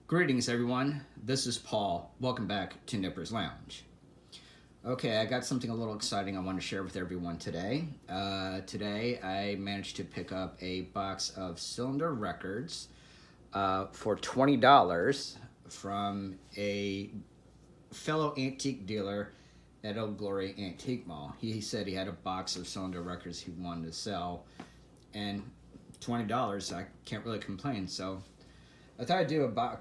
Greetings, everyone. This is Paul. Welcome back to Nipper's Lounge. Okay, I got something a little exciting I want to share with everyone today. Today, I managed to pick up a box of cylinder records for $20 from a fellow antique dealer at Old Glory Antique Mall. He said he had a box of cylinder records he wanted to sell, and $20, I can't really complain. So I thought I'd do a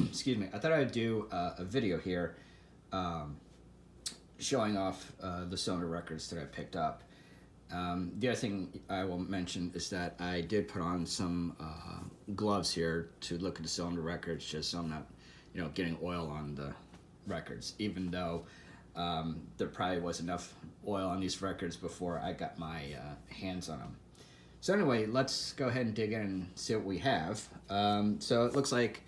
excuse me. I thought I'd do a video here, showing off the cylinder records that I picked up. The other thing I will mention is that I did put on some gloves here to look at the cylinder records, just so I'm not, getting oil on the records. Even though there probably was enough oil on these records before I got my hands on them. So anyway, let's go ahead and dig in and see what we have. So it looks like,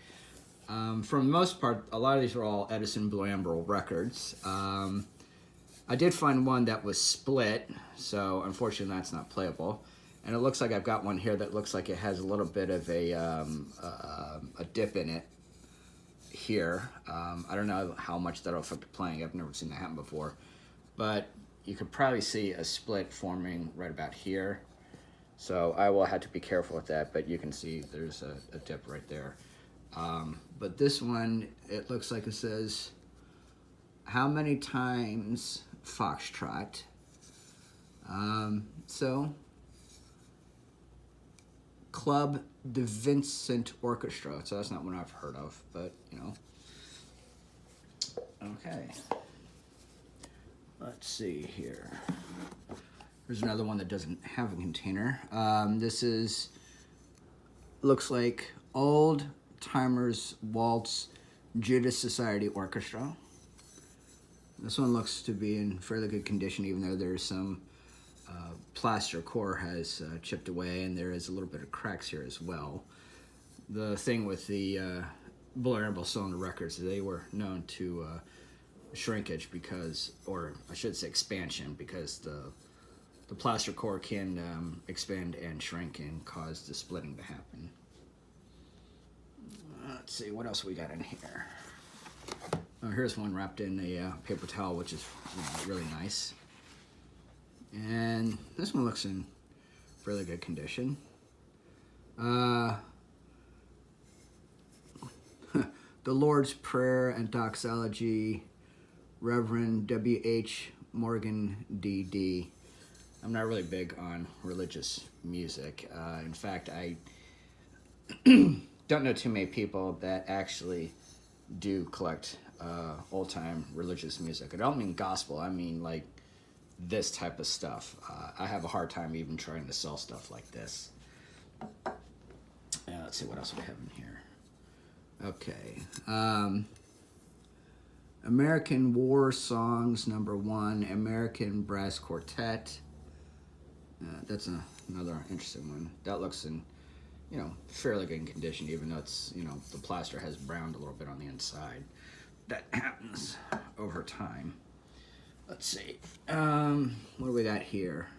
for the most part, a lot of these are all Edison Blue Amber records. I did find one that was split, so unfortunately that's not playable. And it looks like I've got one here that looks like it has a little bit of a dip in it here. I don't know how much that'll affect the playing. I've never seen that happen before. But you could probably see a split forming right about here. So I will have to be careful with that, but you can see there's a dip right there. But this one, it looks like it says, how many times Foxtrot? So, Club de Vincent Orchestra. So that's not one I've heard of, but, Okay. Let's see here. There's another one that doesn't have a container. This looks like Old Timers Waltz Judas Society Orchestra. This one looks to be in fairly good condition, even though there's some plaster core has chipped away, and there is a little bit of cracks here as well. The thing with the Blue Amber cylinder records, they were known to shrinkage because, or I should say expansion, because the plaster core can expand and shrink and cause the splitting to happen. Let's see, what else we got in here? Oh, here's one wrapped in a paper towel, which is really nice. And this one looks in fairly good condition. The Lord's Prayer and Doxology, Reverend W.H. Morgan D.D. I'm not really big on religious music. In fact, I don't know too many people that actually do collect old-time religious music. I don't mean gospel, I mean like this type of stuff. I have a hard time even trying to sell stuff like this. Let's see what else we have in here. Okay. American War Songs #1, American Brass Quartet. That's another interesting one. That looks in, fairly good condition, even though it's, the plaster has browned a little bit on the inside. That happens over time. Let's see. What do we got here?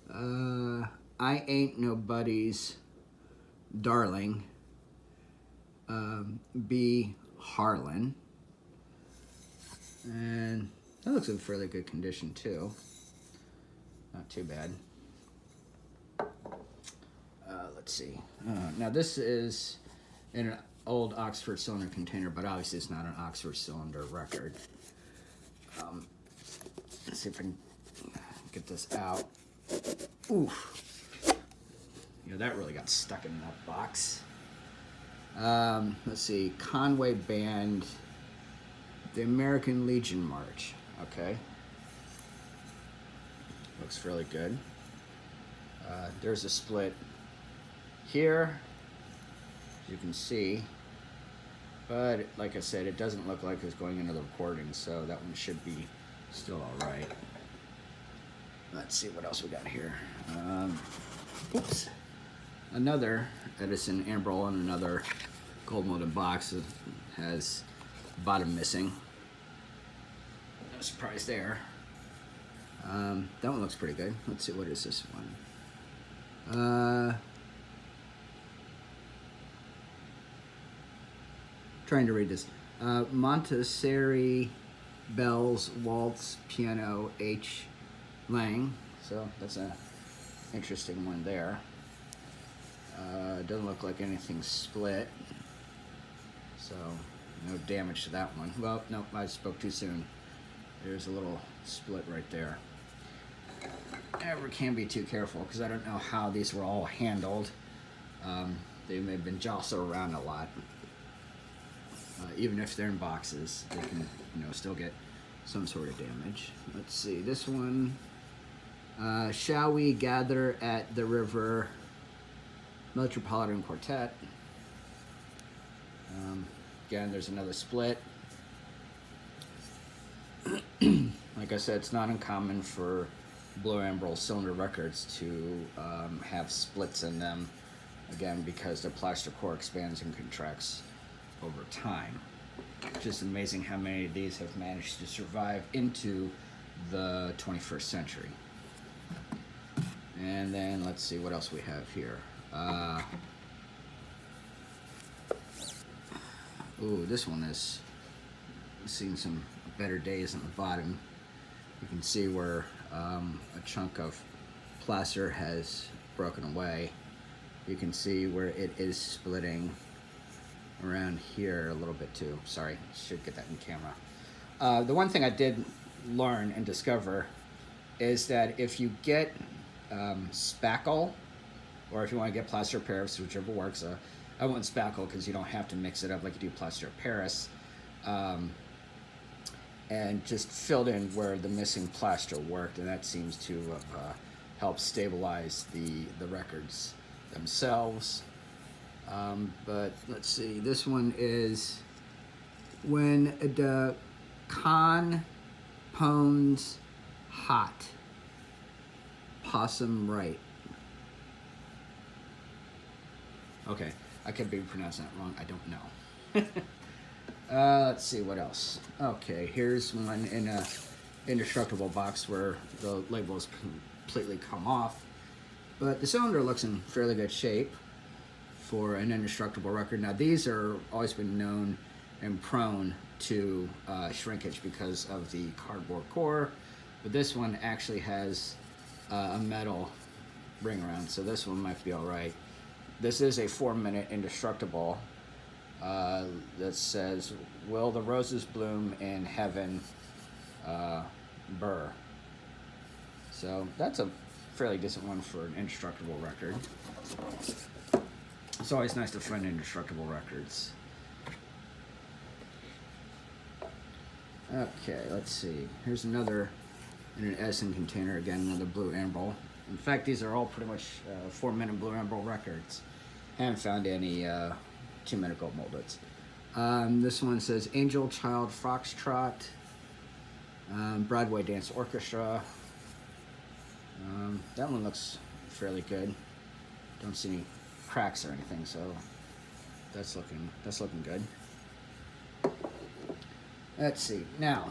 I Ain't Nobody's Darling. B. Harlan. And that looks in fairly good condition too. Not too bad. Let's see. Now this is in an old Oxford cylinder container, but obviously it's not an Oxford cylinder record. Let's see if I can get this out. Oof. That really got stuck in that box. Let's see. Conway Band, the American Legion March. Okay. Looks fairly good. There's a split here, as you can see, but like I said, it doesn't look like it's going into the recording, so that one should be still all right. Let's see what else we got here. Oops. Another Edison Amber and another gold molded box that has bottom missing. No surprise there. That one looks pretty good. Let's see, what is this one? trying to read this. Montessori Bells Waltz Piano H. Lang. So that's a interesting one there. Doesn't look like anything split. So no damage to that one. Well, no, I spoke too soon. There's a little split right there. Never can be too careful because I don't know how these were all handled. They may have been jostled around a lot. Even if they're in boxes, they can, still get some sort of damage. Let's see, this one. Shall We Gather at the River Metropolitan Quartet. Again, there's another split. Like I said, it's not uncommon for Blue Amber cylinder records to have splits in them, again, because the plaster core expands and contracts over time. Just amazing how many of these have managed to survive into the 21st century. And then let's see what else we have here. Ooh, this one is seeing some better days on the bottom. You can see where a chunk of plaster has broken away. You can see where it is splitting around here a little bit too. Sorry, should get that in camera. The one thing I did learn and discover is that if you get spackle, or if you want to get plaster of Paris, whichever works. I went spackle because you don't have to mix it up like you do plaster of Paris. And just filled in where the missing plaster worked, and that seems to have helped stabilize the records themselves. But let's see, this one is When the Con Pones Hot. Possum Right. Okay, I could be pronouncing that wrong, I don't know. Let's see what else. Okay, here's one in a indestructible box where the label has completely come off, but the cylinder looks in fairly good shape for an indestructible record. Now these are always been known and prone to shrinkage because of the cardboard core, but this one actually has a metal ring around, so this one might be all right. This is a 4-minute indestructible that says, "Will the roses bloom in heaven, Burr." So that's a fairly decent one for an indestructible record. It's always nice to find indestructible records. Okay, let's see. Here's another in an Edison container, again, another Blue Amber. In fact, these are all pretty much 4-minute Blue Amber records. Haven't found any 2-minute gold moldeds. This one says Angel Child Foxtrot, Broadway Dance Orchestra. That one looks fairly good. Don't see any cracks or anything, so that's looking good. Let's see. Now,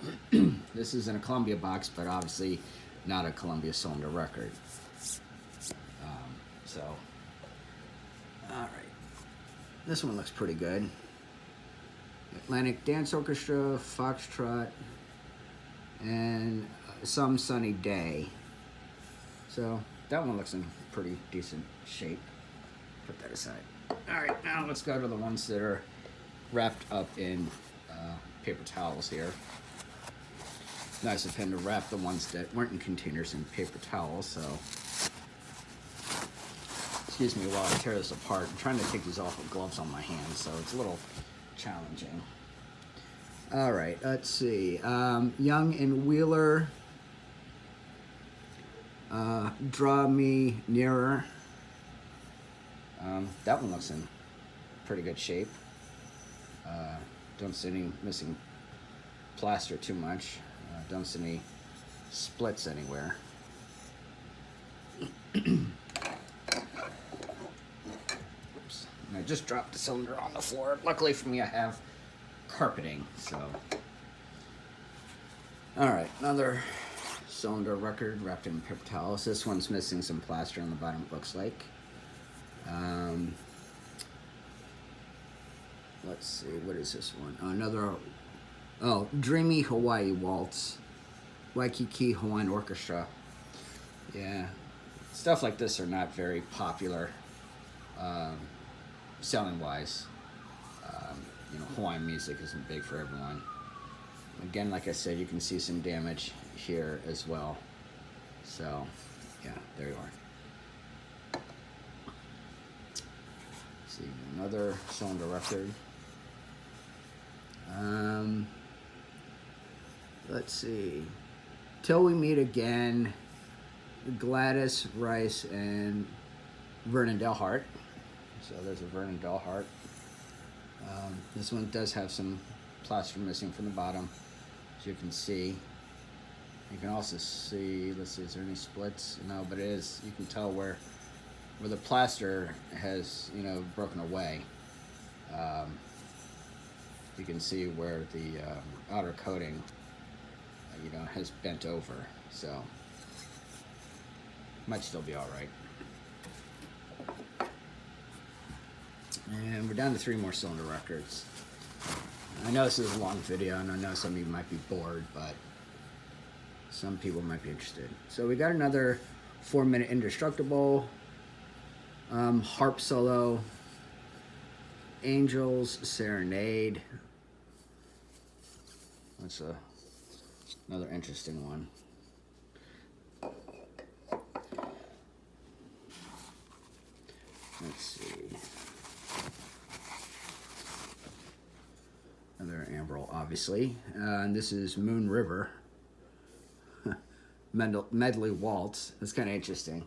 this is in a Columbia box, but obviously not a Columbia cylinder record. All right. This one looks pretty good. Atlantic Dance Orchestra, Foxtrot, and Some Sunny Day. So that one looks in pretty decent shape. Put that aside. All right, now let's go to the ones that are wrapped up in paper towels here. Nice of him to wrap the ones that weren't in containers in paper towels, so excuse me while I tear this apart. I'm trying to take these off with gloves on my hands, so it's a little challenging. All right, let's see. Young and Wheeler, Draw Me Nearer. That one looks in pretty good shape. Don't see any missing plaster too much. Don't see any splits anywhere. Oops. And I just dropped the cylinder on the floor. Luckily for me, I have carpeting, so. All right, another cylinder record wrapped in paper towels. This one's missing some plaster on the bottom, it looks like. let's see, what is this one? Another, oh, Dreamy Hawaii Waltz. Waikiki Hawaiian Orchestra. Yeah, stuff like this are not very popular selling wise. You know, Hawaiian music isn't big for everyone. Again, like I said, you can see some damage here as well. So, yeah, there you are. See, another cylinder record. Let's see. Till We Meet Again, Gladys Rice and Vernon Delhart. So there's a Vernon Delhart. This one does have some plaster missing from the bottom, as you can see. You can also see, let's see, is there any splits? No, but it is, you can tell where the plaster has, you know, broken away. You can see where the outer coating, you know, has bent over, so might still be all right. And we're down to 3 more cylinder records. I know this is a long video, and I know some of you might be bored, but some people might be interested. So we got another 4-minute Indestructible, harp solo, Angels Serenade. That's another interesting one. Let's see. Another Ambrel, obviously. And this is Moon River. Medley Waltz. That's kind of interesting.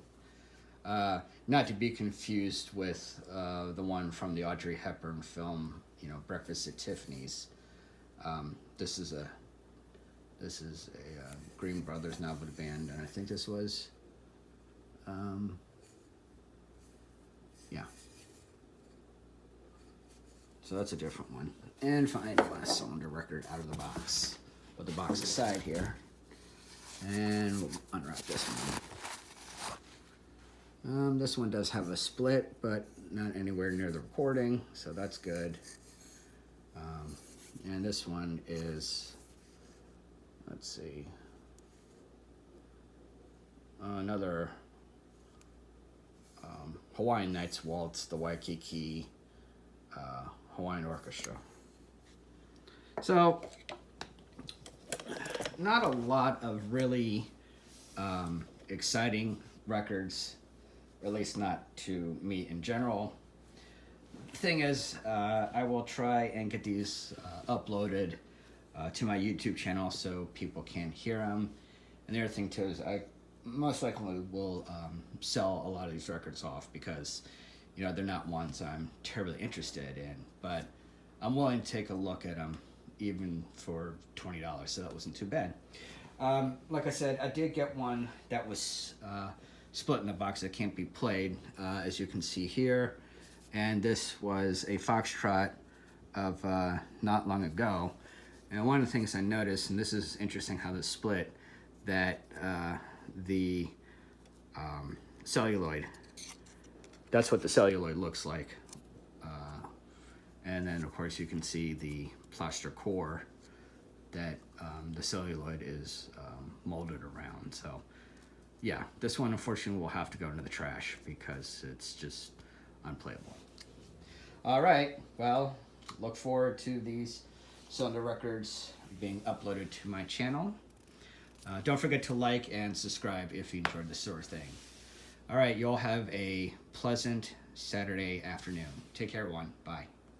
Not to be confused with the one from the Audrey Hepburn film, you know, Breakfast at Tiffany's. This is a Green Brothers novel band, and I think this was, yeah. So that's a different one. And finally, the last cylinder record out of the box. Put the box aside here, and we'll unwrap this one. This one does have a split, but not anywhere near the recording, so that's good. And this one is, let's see, another Hawaiian Nights Waltz, the Waikiki Hawaiian Orchestra. So, not a lot of really exciting records, or at least not to me in general. The thing is, I will try and get these uploaded to my YouTube channel so people can hear them. And the other thing too is I most likely will sell a lot of these records off because, you know, they're not ones I'm terribly interested in, but I'm willing to take a look at them even for $20, so that wasn't too bad. Like I said, I did get one that was split in the box that can't be played, as you can see here. And this was a Foxtrot of not long ago. And one of the things I noticed, and this is interesting how this split, that the celluloid, that's what the celluloid looks like. And then of course you can see the plaster core that the celluloid is molded around. So yeah, this one unfortunately will have to go into the trash because it's just unplayable. All right, well, look forward to these cylinder records being uploaded to my channel. Don't forget to like and subscribe if you enjoyed this sort of thing. All right, you all have a pleasant Saturday afternoon. Take care, everyone. Bye.